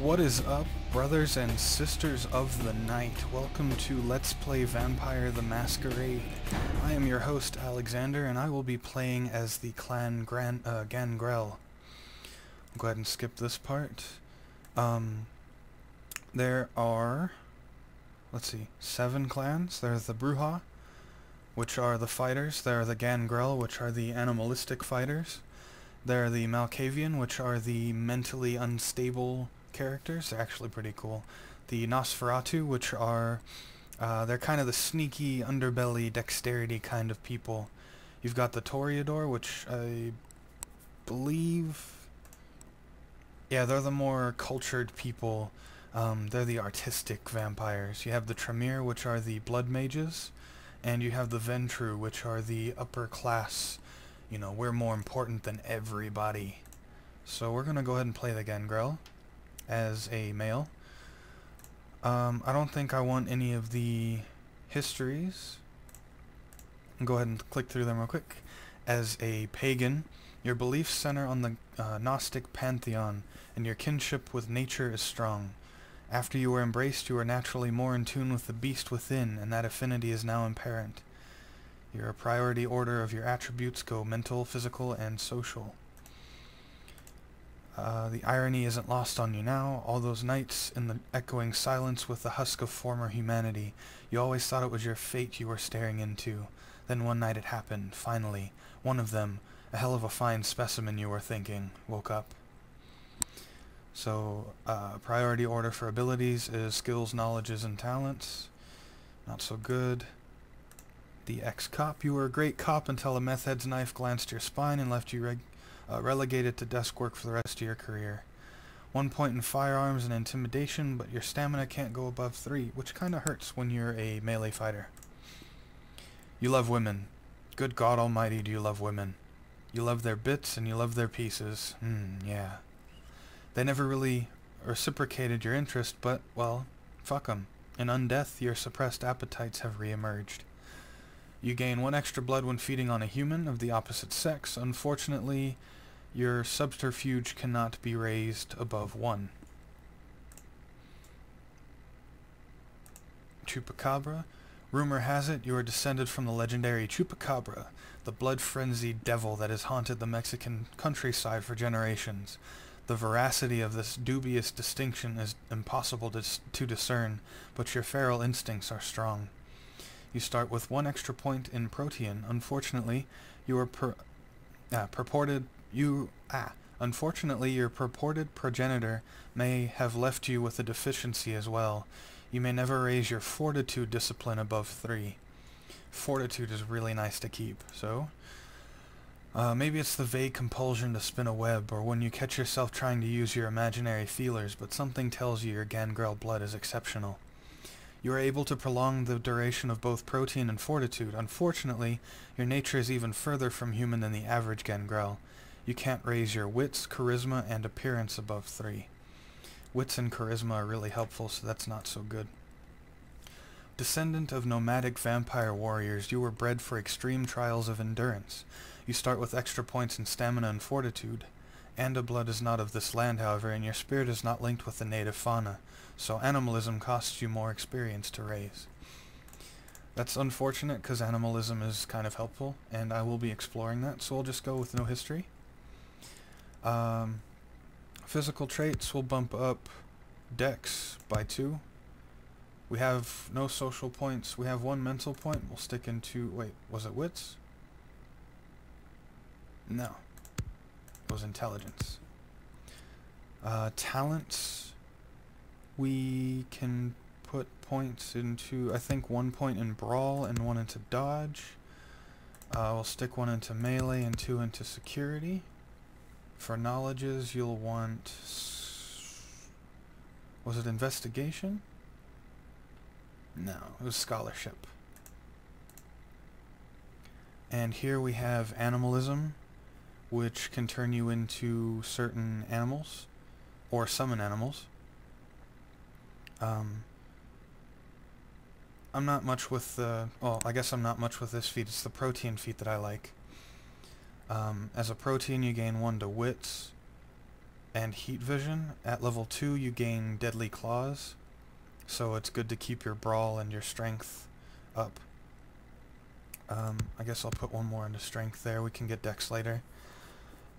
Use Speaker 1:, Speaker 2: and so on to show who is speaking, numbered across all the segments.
Speaker 1: What is up, brothers and sisters of the night? Welcome to Let's Play Vampire The Masquerade. I am your host, Alexander, and I will be playing as the clan Gangrel. I'll go ahead and skip this part. There are, let's see, 7 clans. There's the Bruja, which are the fighters. There are the Gangrel, which are the animalistic fighters. There are the Malkavian, which are the mentally unstable characters. They're actually pretty cool. The Nosferatu, which are, they're kind of the sneaky, underbelly, dexterity kind of people. You've got the Toreador, which I believe, yeah, they're the more cultured people. They're the artistic vampires. You have the Tremere, which are the blood mages, and you have the Ventru, which are the upper class. You know, we're more important than everybody. So we're gonna go ahead and play the Gangrel as a male. I don't think I want any of the histories. Go ahead and click through them real quick. As a pagan, your beliefs center on the Gnostic pantheon, and your kinship with nature is strong. After you were embraced, you are naturally more in tune with the beast within, and that affinity is now apparent. Your priority order of your attributes go mental, physical, and social. The irony isn't lost on you now. All those nights in the echoing silence with the husk of former humanity, you always thought it was your fate you were staring into. Then one night it happened, finally. One of them, a hell of a fine specimen you were thinking, woke up. So, priority order for abilities is skills, knowledges, and talents. Not so good. The ex-cop. You were a great cop until a meth head's knife glanced your spine and left you relegated to desk work for the rest of your career. 1 point in firearms and intimidation, but your stamina can't go above 3, which kinda hurts when you're a melee fighter. You love women. Good God Almighty, do you love women. You love their bits and you love their pieces. Yeah. They never really reciprocated your interest, but, well, fuck 'em. In undeath, your suppressed appetites have re-emerged. You gain 1 extra blood when feeding on a human of the opposite sex. Unfortunately, your subterfuge cannot be raised above 1. Chupacabra. Rumor has it you are descended from the legendary Chupacabra, the blood-frenzied devil that has haunted the Mexican countryside for generations. The veracity of this dubious distinction is impossible to discern, but your feral instincts are strong. You start with 1 extra point in protean. Unfortunately, unfortunately, your purported progenitor may have left you with a deficiency as well. You may never raise your fortitude discipline above 3. Fortitude is really nice to keep, so maybe it's the vague compulsion to spin a web, or when you catch yourself trying to use your imaginary feelers, but something tells you your Gangrel blood is exceptional. You are able to prolong the duration of both protean and fortitude. Unfortunately, your nature is even further from human than the average Gangrel. You can't raise your wits, charisma, and appearance above 3. Wits and charisma are really helpful, so that's not so good. Descendant of nomadic vampire warriors, you were bred for extreme trials of endurance. You start with extra points in stamina and fortitude. Anda blood is not of this land, however, and your spirit is not linked with the native fauna, so animalism costs you more experience to raise. That's unfortunate, because animalism is kind of helpful, and I will be exploring that, so we'll just go with no history. Physical traits will bump up Dex by 2. We have no social points. We have 1 mental point. We'll stick into... Wait, was it wits? No. It was intelligence. Talents. We can put points into... I think 1 point in brawl and 1 into dodge. We'll stick 1 into melee and 2 into security. For knowledges, you'll want... Was it investigation? No, it was scholarship. And here we have animalism, which can turn you into certain animals, or summon animals. I'm not much with the... Well, I guess I'm not much with this feat. It's the protean feat that I like. As a protean, you gain 1 to wits, and heat vision. At level 2 you gain deadly claws, so it's good to keep your brawl and your strength up. I guess I'll put one more into strength there. We can get dex later.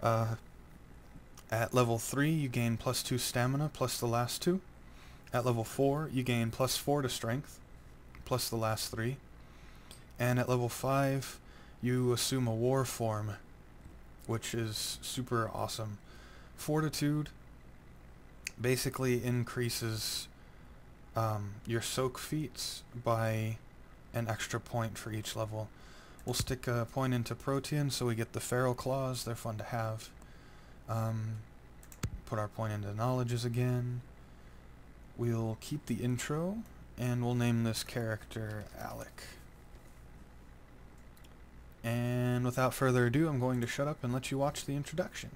Speaker 1: At level 3 you gain +2 stamina plus the last 2. At level 4 you gain +4 to strength plus the last 3. And at level 5 you assume a war form, which is super awesome. Fortitude basically increases your soak feats by an extra point for each level. We'll stick a point into Protean so we get the feral claws. They're fun to have. Put our point into knowledges again. We'll keep the intro and we'll name this character Alec. And without further ado, I'm going to shut up and let you watch the introduction.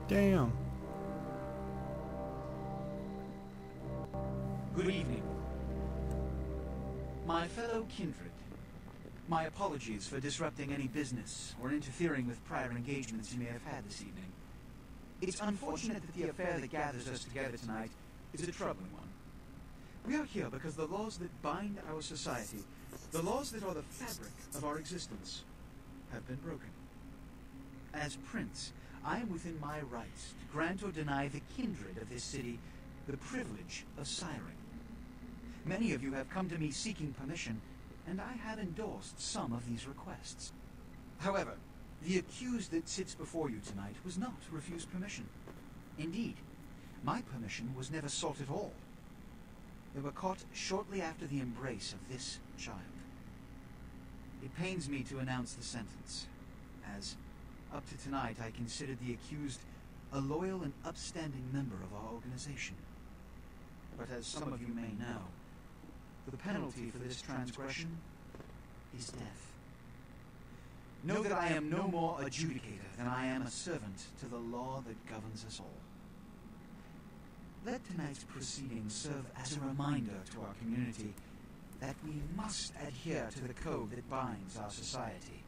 Speaker 1: Damn.
Speaker 2: Good evening. My fellow kindred, my apologies for disrupting any business or interfering with prior engagements you may have had this evening. It's unfortunate that the affair that gathers us together tonight is a troubling one. We are here because the laws that bind our society, the laws that are the fabric of our existence, have been broken. As Prince, I am within my rights to grant or deny the kindred of this city the privilege of siring. Many of you have come to me seeking permission, and I have endorsed some of these requests. However, the accused that sits before you tonight was not refused permission. Indeed, my permission was never sought at all. They were caught shortly after the embrace of this child. It pains me to announce the sentence, as up to tonight I considered the accused a loyal and upstanding member of our organization. But as some of you may know, the penalty for this transgression is death. Know that I am no more adjudicator than I am a servant to the law that governs us all. Let tonight's proceedings serve as a reminder to our community that we must adhere to the code that binds our society,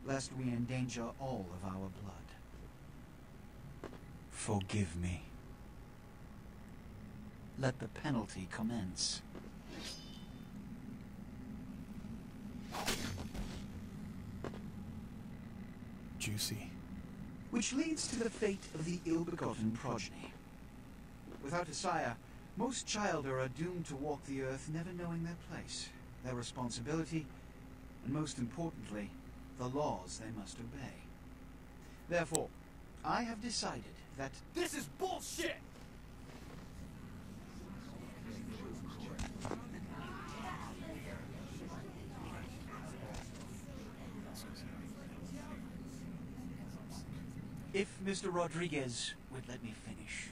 Speaker 2: lest we endanger all of our blood. Forgive me. Let the penalty commence.
Speaker 1: Juicy.
Speaker 2: Which leads to the fate of the ill-begotten progeny. Without a sire, most children are doomed to walk the earth never knowing their place, their responsibility, and most importantly, the laws they must obey. Therefore, I have decided that this is bullshit! If Mr. Rodriguez would let me finish,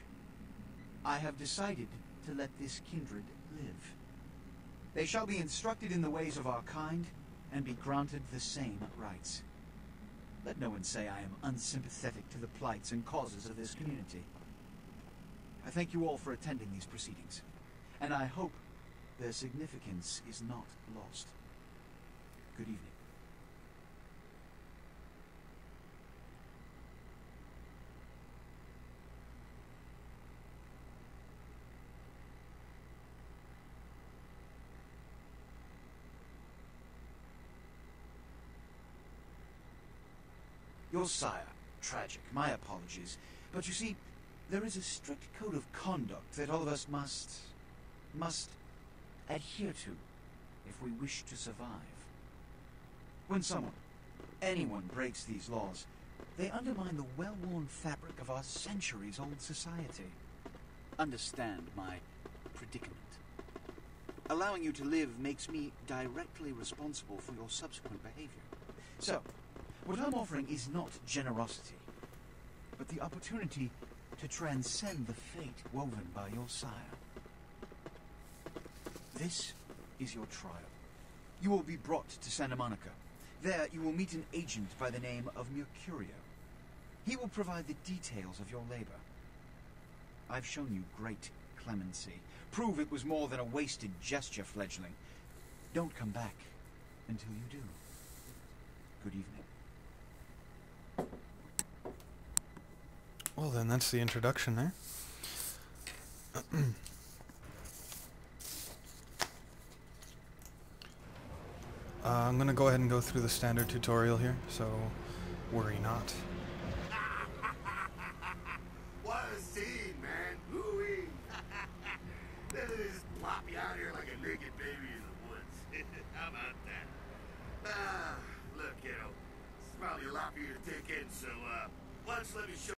Speaker 2: I have decided to let this kindred live. They shall be instructed in the ways of our kind and be granted the same rights. Let no one say I am unsympathetic to the plights and causes of this community. I thank you all for attending these proceedings, and I hope their significance is not lost. Good evening. Your sire. Tragic. My apologies. But you see, there is a strict code of conduct that all of us must adhere to if we wish to survive. When anyone breaks these laws, they undermine the well-worn fabric of our centuries-old society. Understand my predicament. Allowing you to live makes me directly responsible for your subsequent behavior. So, what I'm offering is not generosity, but the opportunity to transcend the fate woven by your sire. This is your trial. You will be brought to Santa Monica. There you will meet an agent by the name of Mercurio. He will provide the details of your labor. I've shown you great clemency. Prove it was more than a wasted gesture, fledgling. Don't come back until you do. Good evening.
Speaker 1: Well then, that's the introduction there. I'm gonna go ahead and go through the standard tutorial here, so worry not.
Speaker 3: What a scene, man! Ooh-wee! They just plop you out here like a naked baby in the woods. How about that? Look, it's probably a lot for you to take in, so, why don't you let me show